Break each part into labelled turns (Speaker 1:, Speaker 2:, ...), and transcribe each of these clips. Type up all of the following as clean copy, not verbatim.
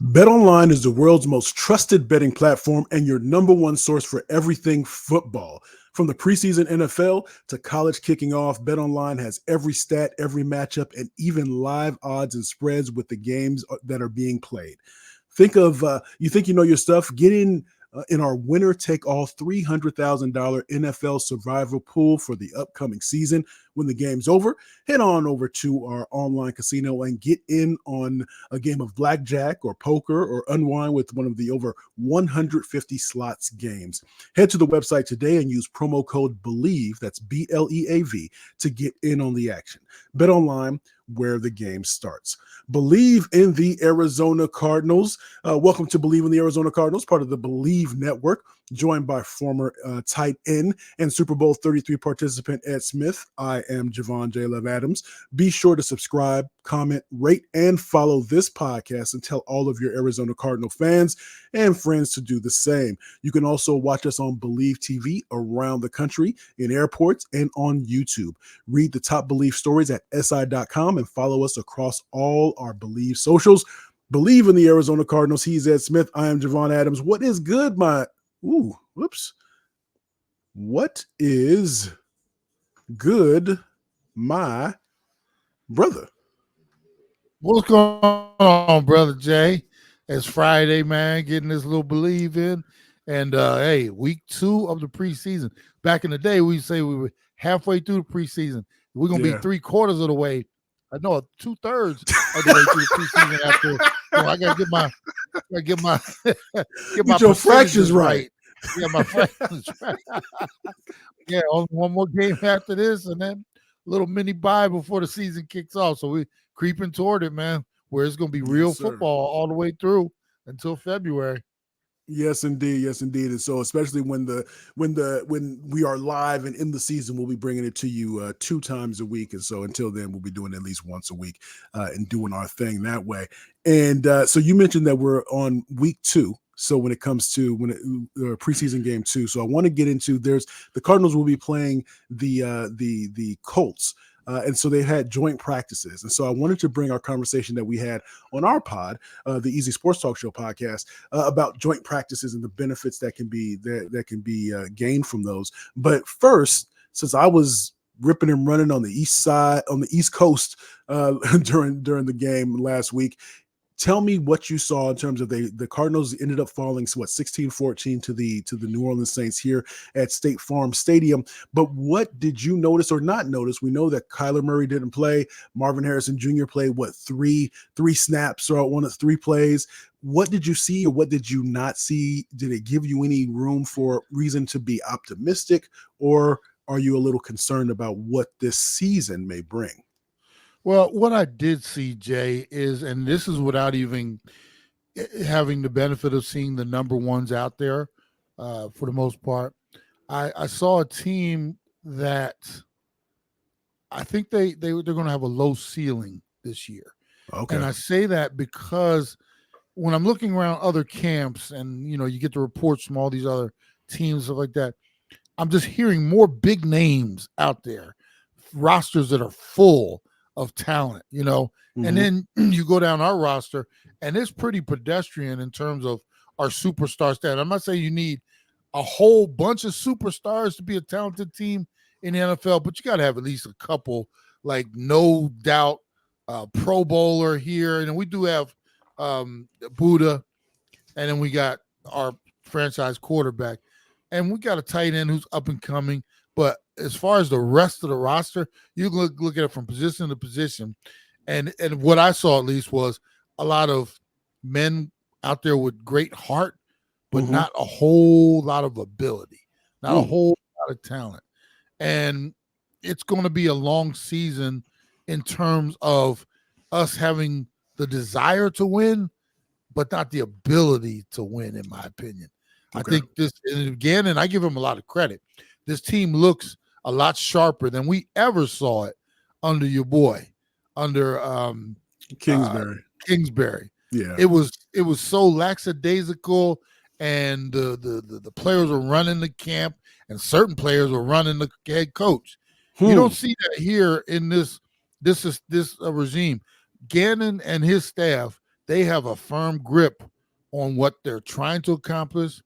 Speaker 1: BetOnline is the world's most trusted betting platform and your number one source for everything football. From the preseason NFL to college kicking off, BetOnline has every stat, every matchup, and even live odds and spreads with the games that are being played. You think you know your stuff? Get in our winner take all $300,000 NFL survival pool for the upcoming season. When the game's over, head on over to our online casino and get in on a game of blackjack or poker or unwind with one of the over 150 slots games. Head to the website today and use promo code Bleav, that's BLEAV, to get in on the action. Bet online where the game starts. Bleav in the Arizona Cardinals. Welcome to Bleav in the Arizona Cardinals, part of the Bleav Network, joined by former tight end and Super Bowl 33 participant Ed Smith. I am Javon J. Love Adams. Be sure to subscribe, comment, rate, and follow this podcast and tell all of your Arizona Cardinal fans and friends to do the same. You can also watch us on Bleav TV around the country, in airports, and on YouTube. Read the top Bleav stories at si.com and follow us across all our Bleav socials. Bleav in the Arizona Cardinals. He's Ed Smith. I am Javon Adams. What is good, What is good, my brother?
Speaker 2: What's going on, brother Jay? It's Friday, man. Getting this little Bleav in. And hey, week 2 of the preseason. Back in the day, we say we were halfway through the preseason. We're gonna be 3/4 of the way. I know 2/3 of the way through the preseason after. So I gotta get my
Speaker 1: get your fractions right.
Speaker 2: Yeah, my fractions right. Yeah, only one more game after this, and then a little mini bye before the season kicks off. So we're creeping toward it, man, where it's gonna be real football all the way through until February.
Speaker 1: Yes, indeed. Yes, indeed. And so, especially when we are live and in the season, we'll be bringing it to you 2 times a week. And so, until then, we'll be doing at least once a week and doing our thing that way. And so, you mentioned that we're on week 2. So when it comes to preseason game 2, so I want to get into the Cardinals will be playing the Colts. And so they had joint practices. And so I wanted to bring our conversation that we had on our pod, the Easy Sports Talk Show podcast, about joint practices and the benefits that can be gained from those. But first, since I was ripping and running on the East Coast during the game last week, tell me what you saw in terms of the Cardinals ended up falling 16-14 to the New Orleans Saints here at State Farm Stadium. But what did you notice or not notice? We know that Kyler Murray didn't play. Marvin Harrison Jr. played three snaps or one of 3 plays. What did you see or what did you not see? Did it give you any reason to be optimistic, or are you a little concerned about what this season may bring?
Speaker 2: Well, what I did see, Jay, is, and this is without even having the benefit of seeing the number ones out there for the most part, I saw a team that I think they're going to have a low ceiling this year. Okay. And I say that because when I'm looking around other camps and, you get the reports from all these other teams, stuff like that, I'm just hearing more big names out there, rosters that are full of talent, and then you go down our roster and it's pretty pedestrian in terms of our superstar stat. I'm not saying you need a whole bunch of superstars to be a talented team in the NFL, but you got to have at least a couple, like no doubt Pro Bowler here. And we do have Buddha, and then we got our franchise quarterback, and we got a tight end who's up and coming. But as far as the rest of the roster, you look at it from position to position. And what I saw at least was a lot of men out there with great heart, but not a whole lot of ability, not a whole lot of talent. And it's going to be a long season in terms of us having the desire to win, but not the ability to win, in my opinion. Okay. I think this, and again, and I give him a lot of credit, this team looks a lot sharper than we ever saw it under your boy, under Kingsbury. Yeah, it was so lackadaisical, and the players were running the camp, and certain players were running the head coach. You don't see that here in this regime. Gannon and his staff they have a firm grip on what they're trying to accomplish.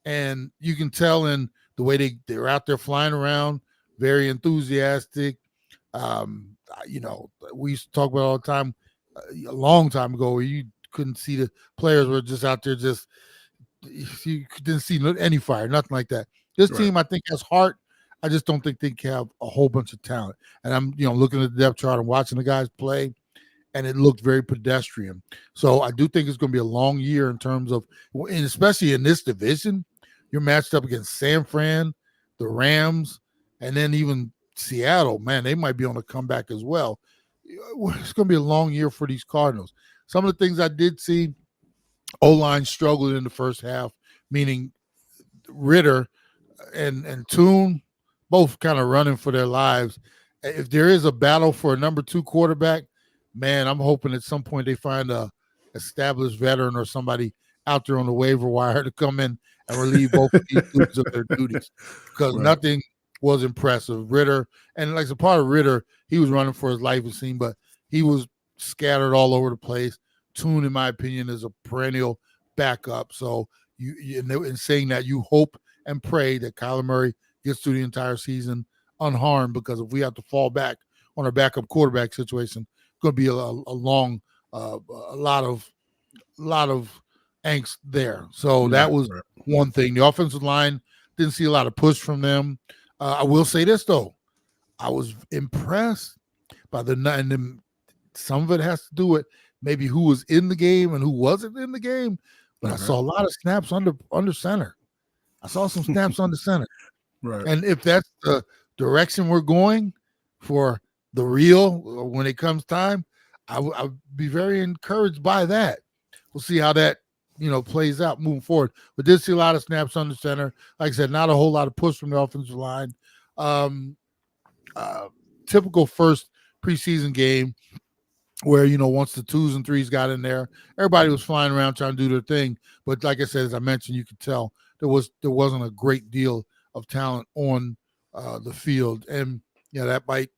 Speaker 2: And you can tell in the way they're out there flying around, very enthusiastic. We used to talk about all the time, a long time ago, where you couldn't see the players were just out there, just you didn't see any fire, nothing like that. This team, I think, has heart. I just don't think they have a whole bunch of talent. And I'm, looking at the depth chart and watching the guys play, and it looked very pedestrian. So I do think it's going to be a long year in terms of, and especially in this division, you're matched up against San Fran, the Rams, and then even Seattle. Man, they might be on a comeback as well. It's going to be a long year for these Cardinals. Some of the things I did see, O-line struggled in the first half, meaning Ritter and Tune, both kind of running for their lives. If there is a battle for a number 2 quarterback, man, I'm hoping at some point they find a established veteran or somebody out there on the waiver wire to come in and relieve both of these dudes of their duties, because nothing was impressive. Ritter, and like a part of Ritter, he was running for his life, it seemed, but he was scattered all over the place. Tune, in my opinion, is a perennial backup. So in saying that, you hope and pray that Kyler Murray gets through the entire season unharmed, because if we have to fall back on our backup quarterback situation, it's going to be a long, a lot of angst there. So that was one thing. The offensive line, didn't see a lot of push from them. I will say this, though. I was impressed by and some of it has to do with maybe who was in the game and who wasn't in the game. But I saw a lot of snaps under center. I saw some snaps under center.
Speaker 1: Right.
Speaker 2: And if that's the direction we're going for the real when it comes time, I would be very encouraged by that. We'll see how that plays out moving forward. But did see a lot of snaps under center. Like I said, not a whole lot of push from the offensive line. Typical first preseason game where, once the 2s and 3s got in there, everybody was flying around trying to do their thing. But like I said, as I mentioned, you could tell there wasn't a great deal of talent on the field. And, that might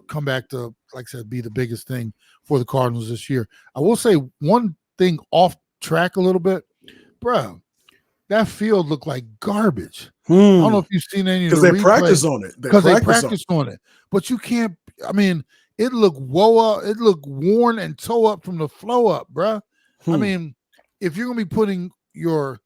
Speaker 2: come back to, like I said, be the biggest thing for the Cardinals this year. I will say one thing off track a little bit, bro. That field looked like garbage. I don't know if you've seen any of the replays.
Speaker 1: Because they practice on it.
Speaker 2: Because they practice on it. But you can't, it looked worn and toe up from the flow up, bro. I mean, if you're going to be putting your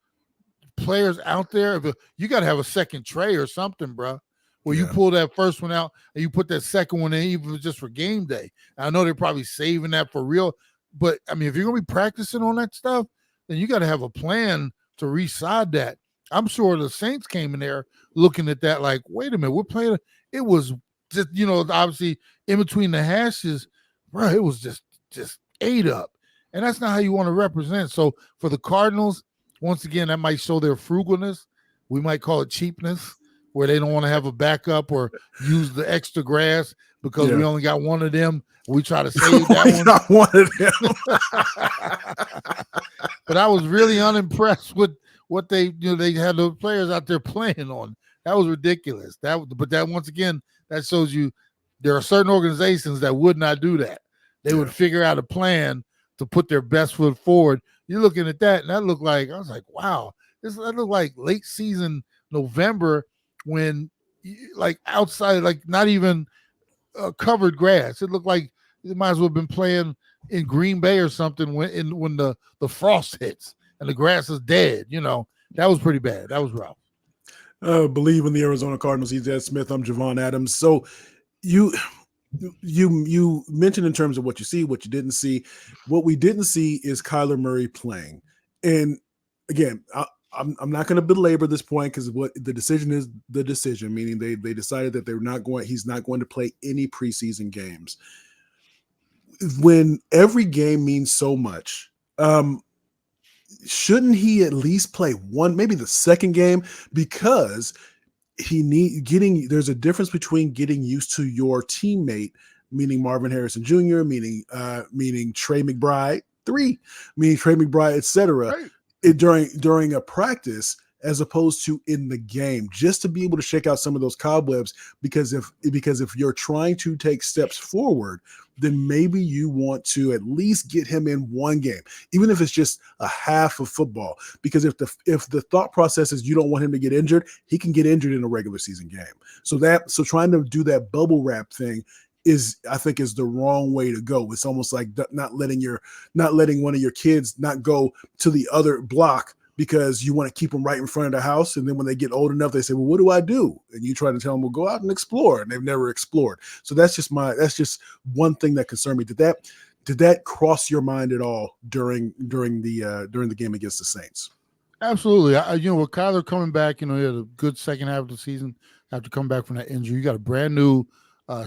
Speaker 2: players out there, you got to have a second tray or something, bro, where you pull that first one out and you put that second one in, even if it's just for game day. I know they're probably saving that for real, but, if you're going to be practicing on that stuff, then you got to have a plan to reside that. I'm sure the Saints came in there looking at that like, wait a minute, we're playing. It was just, obviously in between the hashes, bro, it was just ate up. And that's not how you want to represent. So for the Cardinals, once again, that might show their frugalness. We might call it cheapness, where they don't want to have a backup or use the extra grass because we only got one of them. We try to save that one.
Speaker 1: Not one of them.
Speaker 2: But I was really unimpressed with what they had the players out there playing on. That was ridiculous. But once again, that shows you there are certain organizations that would not do that. They would figure out a plan to put their best foot forward. You're looking at that, and that looked like, I was like, wow, that looked like late season November when, like, outside, like not even covered grass. It looked like it might as well have been playing in Green Bay or something when the frost hits and the grass is dead. That was pretty bad. That was rough.
Speaker 1: Bleav in the Arizona Cardinals. He's Ed Smith. I'm Javon Adams. So you mentioned in terms of what you see, what you didn't see. What we didn't see is Kyler Murray playing. And again, I'm not going to belabor this point because what the decision is, the decision, meaning they decided that he's not going to play any preseason games. When every game means so much, shouldn't he at least play one, maybe the second game? Because there's a difference between getting used to your teammate, meaning Marvin Harrison Jr., meaning Trey McBride, etc.
Speaker 2: Right.
Speaker 1: During a practice, as opposed to in the game, just to be able to shake out some of those cobwebs. Because if you're trying to take steps forward, then maybe you want to at least get him in one game, even if it's just a half of football. Because if the thought process is you don't want him to get injured, he can get injured in a regular season game. So trying to do that bubble wrap thing I think is the wrong way to go. It's almost like not letting one of your kids not go to the other block because you want to keep them right in front of the house. And then when they get old enough, they say, well, what do I do? And you try to tell them, well, go out and explore. And they've never explored. So that's just one thing that concerned me. Did that cross your mind at all during the game against the Saints?
Speaker 2: Absolutely. With Kyler coming back, he had a good second half of the season after coming back from that injury. You got a brand new,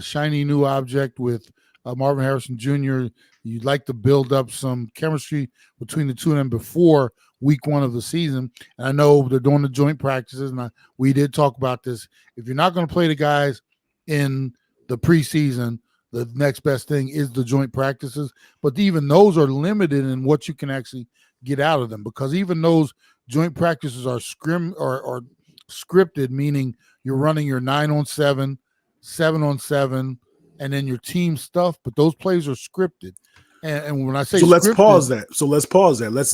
Speaker 2: shiny new object with Marvin Harrison Jr. You'd like to build up some chemistry between the two of them before week 1 of the season. And I know they're doing the joint practices, and we did talk about this. If you're not going to play the guys in the preseason, the next best thing is the joint practices. But even those are limited in what you can actually get out of them, because even those joint practices are scripted, meaning you're running your 9-on-7, 7-on-7, and then your team stuff. But those plays are scripted. And when I say
Speaker 1: let's pause that.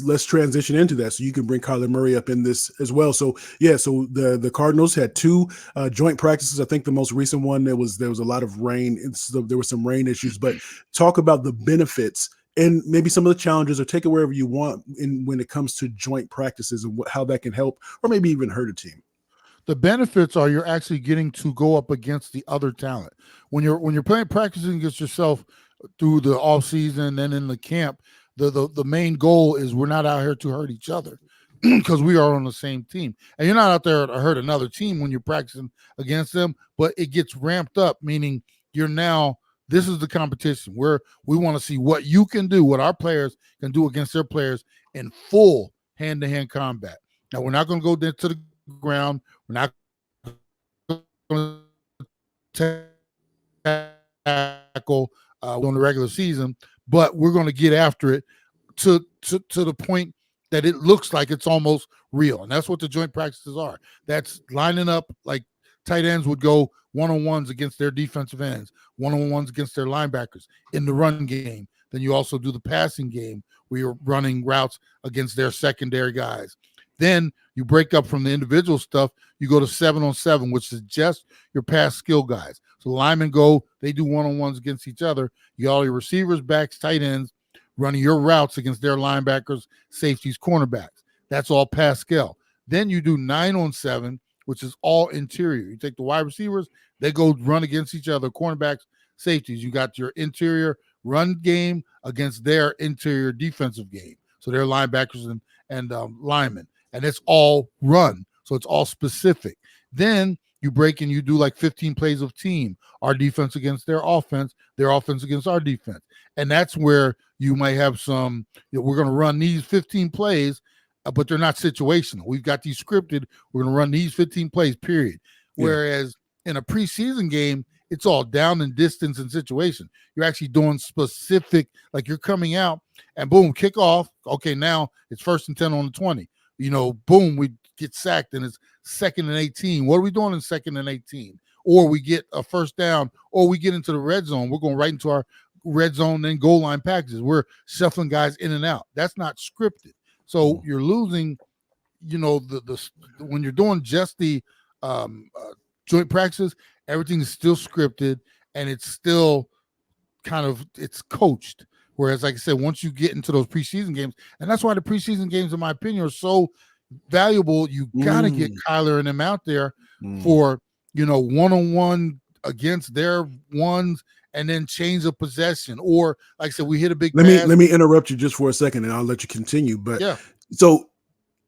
Speaker 1: Let's transition into that so you can bring Kyler Murray up in this as well. So the Cardinals had 2 joint practices. I think the most recent one there was a lot of rain. There were some rain issues, but talk about the benefits and maybe some of the challenges, or take it wherever you want when it comes to joint practices and how that can help or maybe even hurt a team.
Speaker 2: The benefits are you're actually getting to go up against the other talent. When you're practicing against yourself through the off season and in the camp, the main goal is we're not out here to hurt each other because we are on the same team. And you're not out there to hurt another team when you're practicing against them, but it gets ramped up, meaning this is the competition where we want to see what you can do, what our players can do against their players in full hand-to-hand combat. Now, we're not going to go to the ground. We're not going to tackle on the regular season, but we're going to get after it to the point that it looks like it's almost real. And that's what the joint practices are. That's lining up like tight ends would go one-on-ones against their defensive ends, one-on-ones against their linebackers in the run game. Then you also do the passing game where you're running routes against their secondary guys. Then you break up from the individual stuff. You go to 7-on-7, which is just your pass skill guys. So linemen they do one-on-ones against each other. You got all your receivers, backs, tight ends running your routes against their linebackers, safeties, cornerbacks. That's all pass skill. Then you do 9-on-7, which is all interior. You take the wide receivers, they go run against each other, cornerbacks, safeties. You got your interior run game against their interior defensive game. So they're linebackers and linemen. And it's all run. So it's all specific. Then you break and you do like 15 plays of team, our defense against their offense against our defense. And that's where you might have some, we're going to run these 15 plays, but they're not situational. We've got these scripted. We're going to run these 15 plays, period. Yeah. Whereas in a preseason game, it's all down and distance and situation. You're actually doing specific, like you're coming out and boom, kick off. Okay, now it's 1st and 10 on the 20. Boom, we get sacked and it's 2nd and 18. What are we doing in 2nd and 18? Or we get a first down, or we get into the red zone. We're going right into our red zone and goal line packages. We're shuffling guys in and out. That's not scripted. So you're losing, the when you're doing just the joint practices, everything is still scripted and it's still it's coached. Whereas, like I said, once you get into those preseason games, and that's why the preseason games, in my opinion, are so valuable. You got to get Kyler and them out there for, one-on-one against their ones and then change of possession. Or, like I said, we hit a big pass.
Speaker 1: Let me interrupt you just for a second and I'll let you continue. But
Speaker 2: yeah.
Speaker 1: So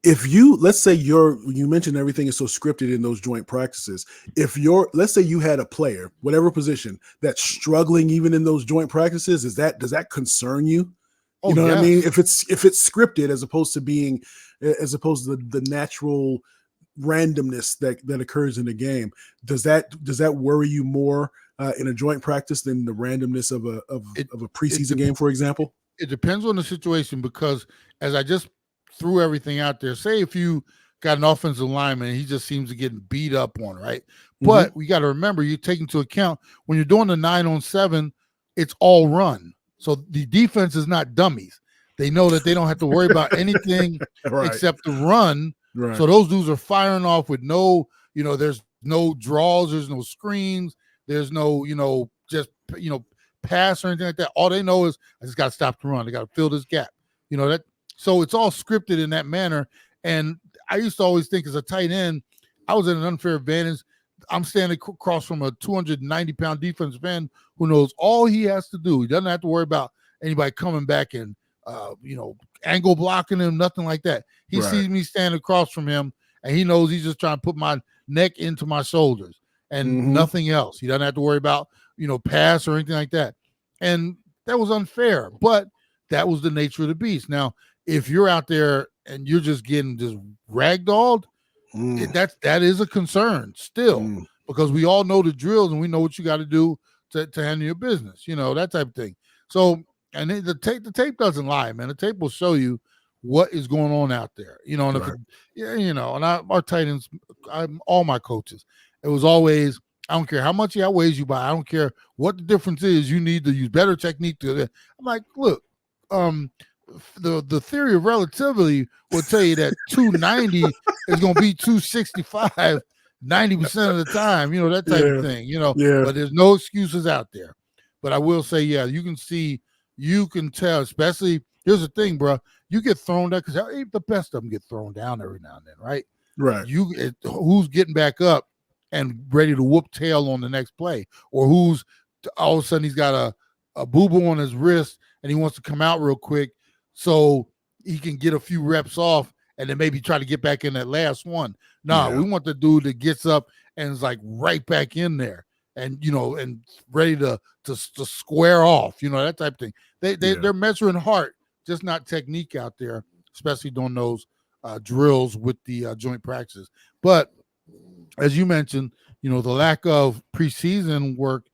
Speaker 1: if let's say you mentioned everything is so scripted in those joint practices. Let's say you had a player, whatever position, that's struggling even in those joint practices, does that concern you? You know what I mean? If it's scripted as opposed to the natural randomness that occurs in the game, does that worry you more in a joint practice than the randomness of a preseason game, for example?
Speaker 2: It depends on the situation, because as I just threw everything out there, say if you got an offensive lineman and he just seems to get beat up on, right? But we got to remember, you take into account when you're doing the 9-on-7, it's all run. So the defense is not dummies. They know that they don't have to worry about anything
Speaker 1: Right.
Speaker 2: except the run.
Speaker 1: Right.
Speaker 2: So those dudes are firing off with no, there's no draws, there's no screens, there's no, just, pass or anything like that. All they know is I just got to stop the run. I got to fill this gap. That. So it's all scripted in that manner. And I used to always think as a tight end, I was at an unfair advantage. I'm standing across from a 290-pound defensive end who knows all he has to do. He doesn't have to worry about anybody coming back and, angle blocking him, nothing like that. He sees me standing across from him, and he knows he's just trying to put my neck into my shoulders and nothing else. He doesn't have to worry about, pass or anything like that. And that was unfair, but that was the nature of the beast. Now, if you're out there and you're just getting just ragdolled, that is a concern still, because we all know the drills and we know what you got to do to handle your business, that type of thing. So, and the tape doesn't lie, man. The tape will show you what is going on out there, and and our tight ends, all my coaches, it was always, I don't care how much he outweighs you by, I don't care what the difference is, you need to use better technique to. I'm like, look, the theory of relativity will tell you that 290 is going to be 265 90% of the time, that type of thing, but there's no excuses out there. But I will say, you can tell, especially, here's the thing, bro, you get thrown down, because the best of them get thrown down every now and then, right? Who's getting back up and ready to whoop tail on the next play, or who's all of a sudden he's got a boo-boo on his wrist and he wants to come out real quick so he can get a few reps off and then maybe try to get back in that last one. We want the dude that gets up and is like right back in there and, and ready to square off, that type of thing. They're measuring heart, just not technique out there, especially doing those drills with the joint practices. But as you mentioned, the lack of preseason work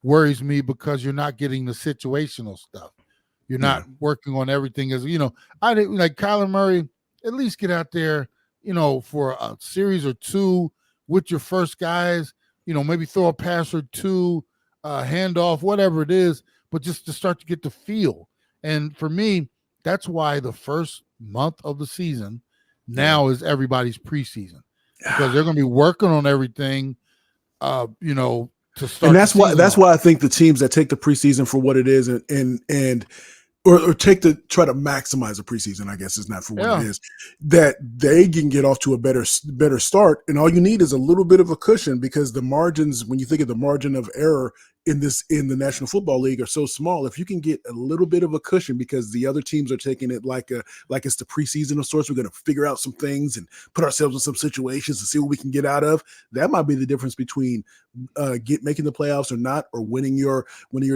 Speaker 2: worries me, because you're not getting the situational stuff. You're not working on everything. As I didn't like Kyler Murray. At least get out there, for a series or two with your first guys. Maybe throw a pass or two, handoff, whatever it is, but just to start to get the feel. And for me, that's why the first month of the season now is everybody's preseason, because they're going to be working on everything, to start.
Speaker 1: And that's why I think the teams that take the preseason for what it is and or try to maximize the preseason, I guess is not for what it is, that they can get off to a better start. And all you need is a little bit of a cushion, because the margins, when you think of the margin of error in the National Football League, are so small. If you can get a little bit of a cushion, because the other teams are taking it like it's the preseason of sorts, we're going to figure out some things and put ourselves in some situations to see what we can get out of. That might be the difference between making the playoffs or not, or winning your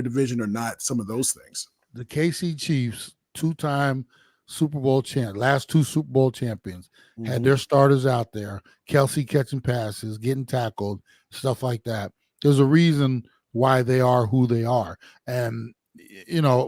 Speaker 1: division or not. Some of those things.
Speaker 2: The KC Chiefs, two-time Super Bowl last two Super Bowl champions, had their starters out there, Kelsey catching passes, getting tackled, stuff like that. There's a reason why they are who they are. And,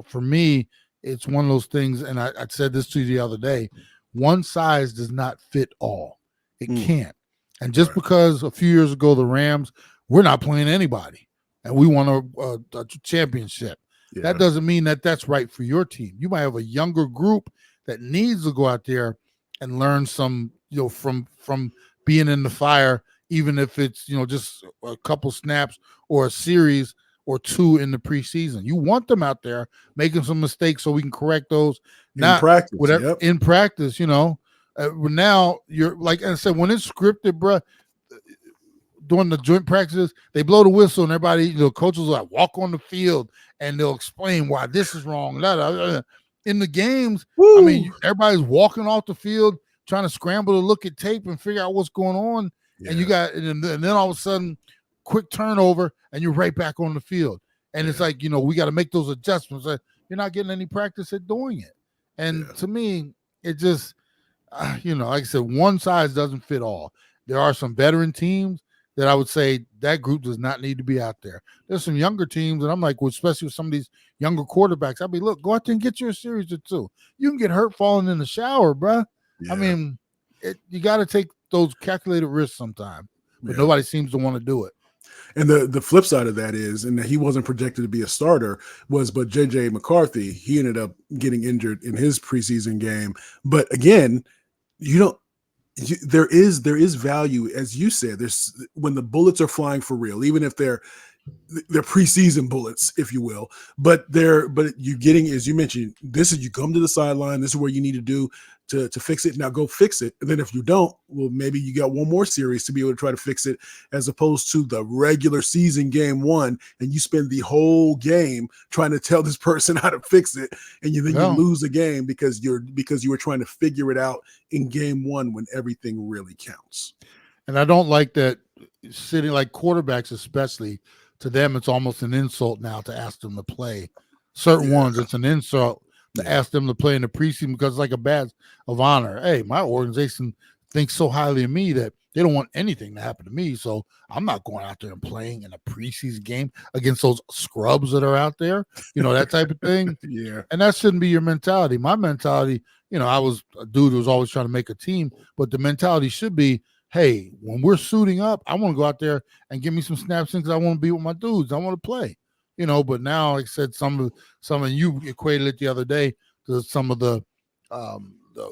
Speaker 2: for me, it's one of those things, and I said this to you the other day, one size does not fit all. It can't. And just because a few years ago the Rams, we're not playing anybody, and we won a championship. Yeah. That doesn't mean that that's right for your team. You might have a younger group that needs to go out there and learn some, from being in the fire, even if it's, just a couple snaps or a series or two in the preseason. You want them out there making some mistakes so we can correct those.
Speaker 1: In practice,
Speaker 2: in practice, now you're, like I said, when it's scripted, bro, during the joint practices, they blow the whistle and everybody, coaches will like walk on the field and they'll explain why this is wrong. In the games, I mean, everybody's walking off the field trying to scramble to look at tape and figure out what's going on. Yeah. And then all of a sudden, quick turnover and you're right back on the field. And it's like, we got to make those adjustments. You're not getting any practice at doing it. And to me, it just, like I said, one size doesn't fit all. There are some veteran teams that I would say that group does not need to be out there. There's some younger teams, and I'm like, especially with some of these younger quarterbacks, I'd be, look, go out there and get your series or two. You can get hurt falling in the shower, bro. Yeah. I mean, you got to take those calculated risks sometime, but nobody seems to want to do it.
Speaker 1: And the flip side of that is, and that he wasn't projected to be a starter, but JJ McCarthy, he ended up getting injured in his preseason game. But again, you don't. There is value, as you said. There's when the bullets are flying for real, even if they're preseason bullets, if you will. But you're getting, as you mentioned, this is, you come to the sideline. This is where you need to do to fix it. Now go fix it. And then if you don't, well, maybe you got one more series to be able to try to fix it, as opposed to the regular season game one, and you spend the whole game trying to tell this person how to fix it, and you lose a game because you were trying to figure it out in game one when everything really counts.
Speaker 2: And I don't like that sitting, like quarterbacks especially. To them, it's almost an insult now to ask them to play. Certain ones, it's an insult to ask them to play in the preseason because it's like a badge of honor. Hey, my organization thinks so highly of me that they don't want anything to happen to me, so I'm not going out there and playing in a preseason game against those scrubs that are out there, that type of thing.
Speaker 1: Yeah.
Speaker 2: And that shouldn't be your mentality. My mentality, I was a dude who was always trying to make a team, but the mentality should be, hey, when we're suiting up, I want to go out there and give me some snaps in because I want to be with my dudes. I want to play, But now, like I said, some of you equated it the other day to some of the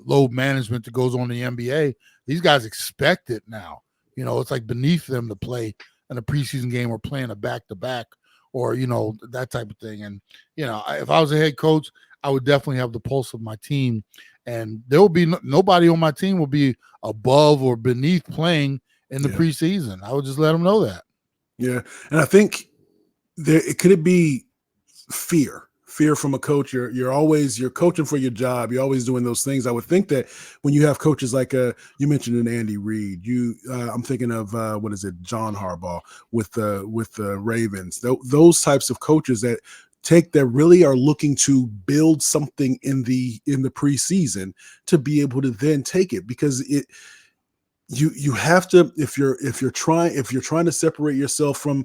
Speaker 2: load management that goes on in the NBA. These guys expect it now. It's like beneath them to play in a preseason game or playing a back-to-back or, that type of thing. And, if I was a head coach, I would definitely have the pulse of my team. And there will be nobody on my team will be above or beneath playing in the preseason. I would just let them know that.
Speaker 1: Yeah. And I think could it be fear from a coach? You're coaching for your job. You're always doing those things. I would think that when you have coaches like you mentioned an Andy Reid, I'm thinking of John Harbaugh with the Ravens. Those types of coaches that really are looking to build something in the preseason to be able to then take it, because you have to, if you're trying to separate yourself from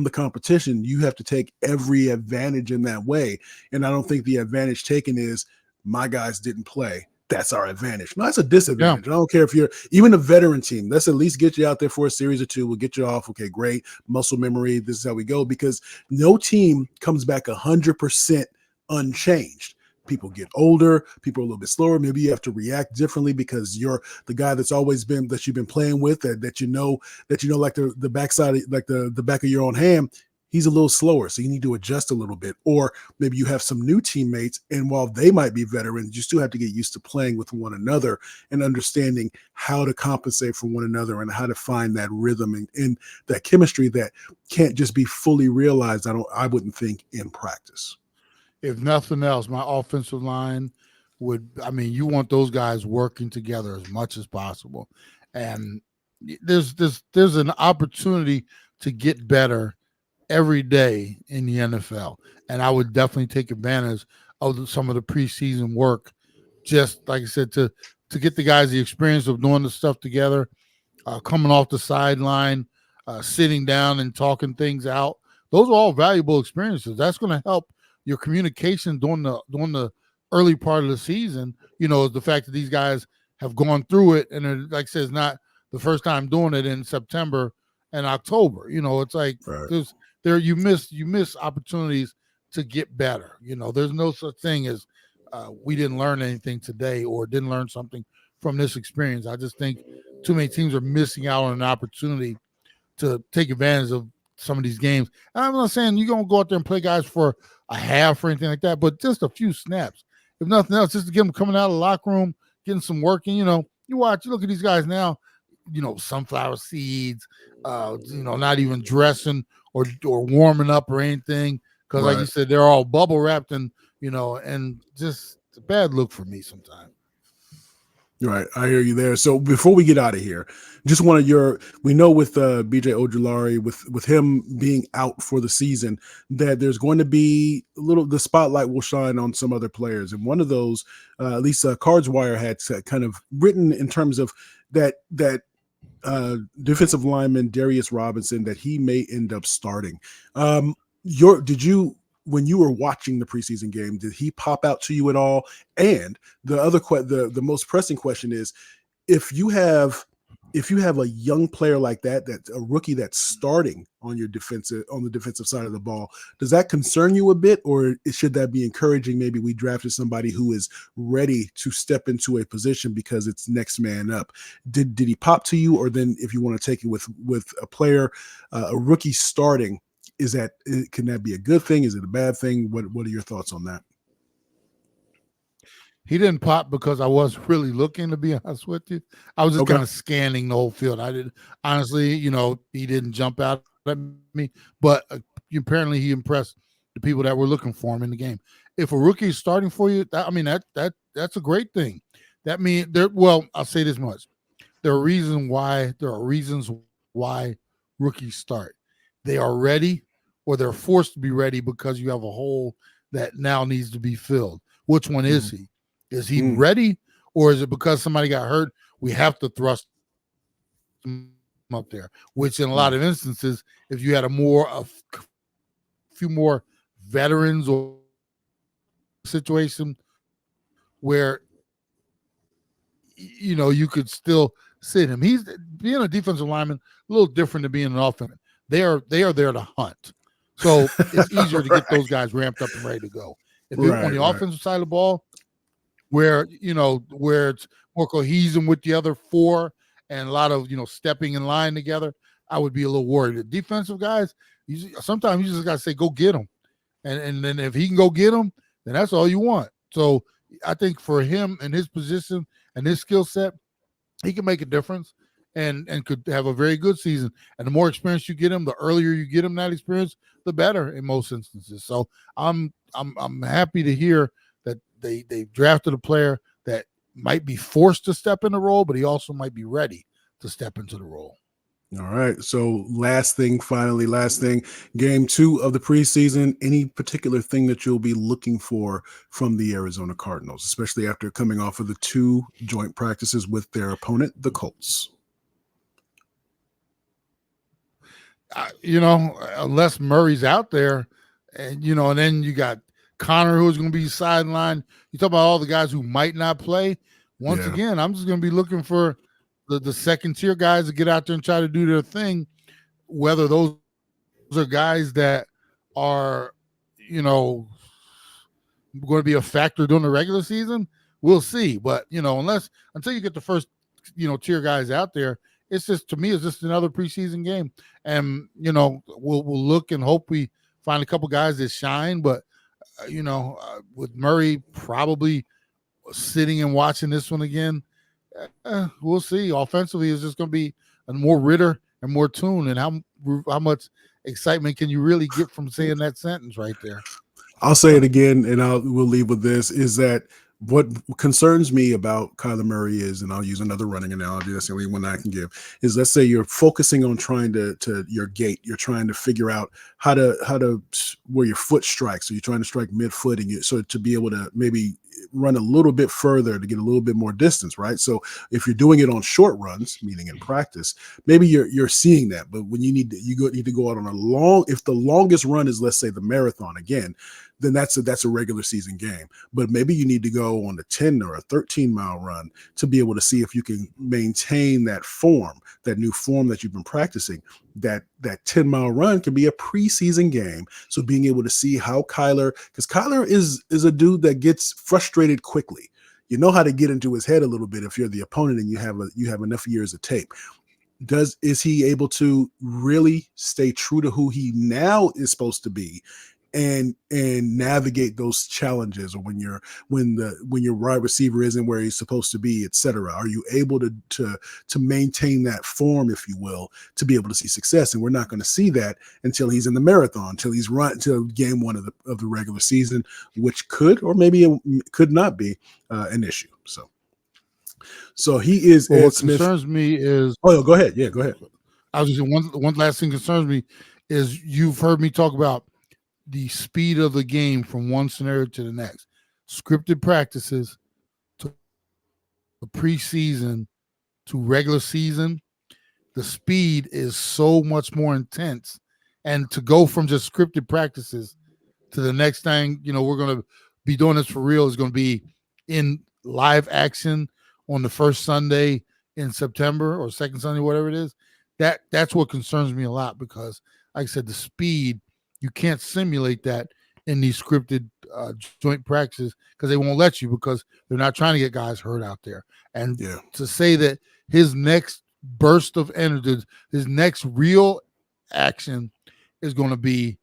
Speaker 1: the competition, you have to take every advantage in that way. And I don't think the advantage taken is my guys didn't play. That's our advantage. No, that's a disadvantage. Yeah. I don't care if you're even a veteran team. Let's at least get you out there for a series or two. We'll get you off. Okay, great. Muscle memory. This is how we go, because no team comes back 100% unchanged. People get older. People are a little bit slower. Maybe you have to react differently because you're the guy that you've been playing with, that like the backside, like the back of your own hand. He's a little slower, so you need to adjust a little bit. Or maybe you have some new teammates, and while they might be veterans, you still have to get used to playing with one another and understanding how to compensate for one another and how to find that rhythm and that chemistry that can't just be fully realized, I wouldn't think, in practice.
Speaker 2: If nothing else, my offensive line you want those guys working together as much as possible. And there's an opportunity to get better every day in the NFL. And I would definitely take advantage of some of the preseason work, just like I said, to get the guys the experience of doing the stuff together, coming off the sideline, sitting down and talking things out. Those are all valuable experiences. That's going to help your communication during the early part of the season. The fact that these guys have gone through it, and like I said, it's not the first time doing it in September and October. It's like right. You miss opportunities to get better. There's no such thing as we didn't learn anything today or didn't learn something from this experience. I just think too many teams are missing out on an opportunity to take advantage of some of these games. And I'm not saying you're going to go out there and play guys for a half or anything like that, but just a few snaps. If nothing else, just to get them coming out of the locker room, getting some work. And, you look at these guys now, sunflower seeds, not even dressing or warming up or anything. Because like you said, they're all bubble wrapped and just a bad look for me sometimes.
Speaker 1: Right. I hear you there. So before we get out of here, just we know with BJ Ojulari, with him being out for the season, that there's going to be the spotlight will shine on some other players. And one of those, at least Cards Wire had kind of written in terms of that defensive lineman, Darius Robinson, that he may end up starting. When you were watching the preseason game, did he pop out to you at all? And the other the most pressing question is, if you have if you have a young player like that, that's a rookie that's starting on the defensive side of the ball, does that concern you a bit, or should that be encouraging? Maybe we drafted somebody who is ready to step into a position because it's next man up. Did he pop to you, or then if you want to take it with a player, a rookie starting, can that be a good thing? Is it a bad thing? What are your thoughts on that?
Speaker 2: He didn't pop because I wasn't really looking, to be honest with you. I was just kind of scanning the whole field. I didn't, honestly, he didn't jump out at me, but apparently he impressed the people that were looking for him in the game. If a rookie is starting for you, that's a great thing. That means I'll say this much. There are reasons why rookies start. They are ready, or they're forced to be ready because you have a hole that now needs to be filled. Which one is he? Is he ready, or is it because somebody got hurt? We have to thrust him up there. Which, in a lot of instances, if you had a few more veterans or situation where you could still sit him. He's being a defensive lineman a little different than being an offensive. They are there to hunt, so it's easier to get those guys ramped up and ready to go. If you're on the offensive side of the ball, where it's more cohesion with the other four and a lot of stepping in line together, I would be a little worried. The defensive guys, sometimes you just got to say go get them, and then if he can go get them, then that's all you want. So I think for him and his position and his skill set, he can make a difference and could have a very good season. And the more experience you get him, the earlier you get him that experience, the better in most instances. So I'm happy to hear that they drafted a player that might be forced to step in the role, but he also might be ready to step into the role.
Speaker 1: All right. So last thing, game 2 of the preseason, any particular thing that you'll be looking for from the Arizona Cardinals, especially after coming off of the 2 joint practices with their opponent, the Colts?
Speaker 2: Unless Murray's out there and then you got Connor, who's going to be sidelined. You talk about all the guys who might not play. Once again, I'm just going to be looking for the second tier guys to get out there and try to do their thing. Whether those are guys that are, going to be a factor during the regular season, we'll see. But, until you get the first, tier guys out there, it's just, to me, it's just another preseason game. And, we'll look and hope we find a couple guys that shine. But, with Murray probably sitting and watching this one again, we'll see. Offensively, it's just going to be a more Ritter and more Tune. And how much excitement can you really get from saying that sentence right there?
Speaker 1: I'll say it again, and we'll leave with this, is that what concerns me about Kyler Murray is, and I'll use another running analogy, that's the only one I can give, is let's say you're focusing on trying to your gait. You're trying to figure out how to where your foot strikes. So you're trying to strike mid-foot, and so to be able to maybe run a little bit further to get a little bit more distance, right? So if you're doing it on short runs, meaning in practice, maybe you're seeing that. But when you need to go out on a long, if the longest run is, let's say, the marathon again, then that's a regular season game. But maybe you need to go on a 10 or a 13-mile run to be able to see if you can maintain that form, that new form that you've been practicing. That 10-mile run can be a preseason game. So being able to see how because Kyler is a dude that gets frustrated quickly. You know how to get into his head a little bit if you're the opponent and you have enough years of tape. Is he able to really stay true to who he now is supposed to be and navigate those challenges, or when your wide receiver isn't where he's supposed to be, etc.? Are you able to maintain that form, if you will, to be able to see success? And we're not going to see that until he's in the marathon, until game 1 of the regular season, which could, or maybe it could not be an issue. So he is.
Speaker 2: Well, what concerns me is.
Speaker 1: Oh, go ahead. Yeah, go ahead.
Speaker 2: I was just one last thing concerns me is you've heard me talk about the speed of the game from one scenario to the next. Scripted practices to the preseason to regular season, the speed is so much more intense. And to go from just scripted practices to the next thing, we're going to be doing this for real, is going to be in live action on the first Sunday in September or second Sunday, whatever it is, that's what concerns me a lot because, like I said, the speed, you can't simulate that in these scripted joint practices because they won't let you because they're not trying to get guys hurt out there. And to say that his next burst of energy, his next real action is going to be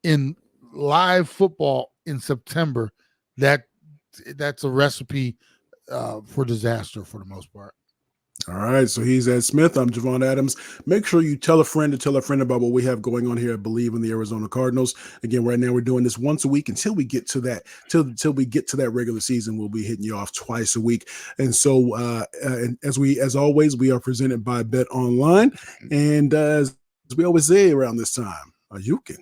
Speaker 2: in live football in September, that's a recipe for disaster for the most part.
Speaker 1: All right, so he's Ed Smith. I'm Javon Adams. Make sure you tell a friend about what we have going on here at Bleav in the Arizona Cardinals. Again, right now we're doing this once a week until we get to that. Till we get to that regular season, we'll be hitting you off twice a week. And so, as always, we are presented by Bet Online. And as we always say around this time, you can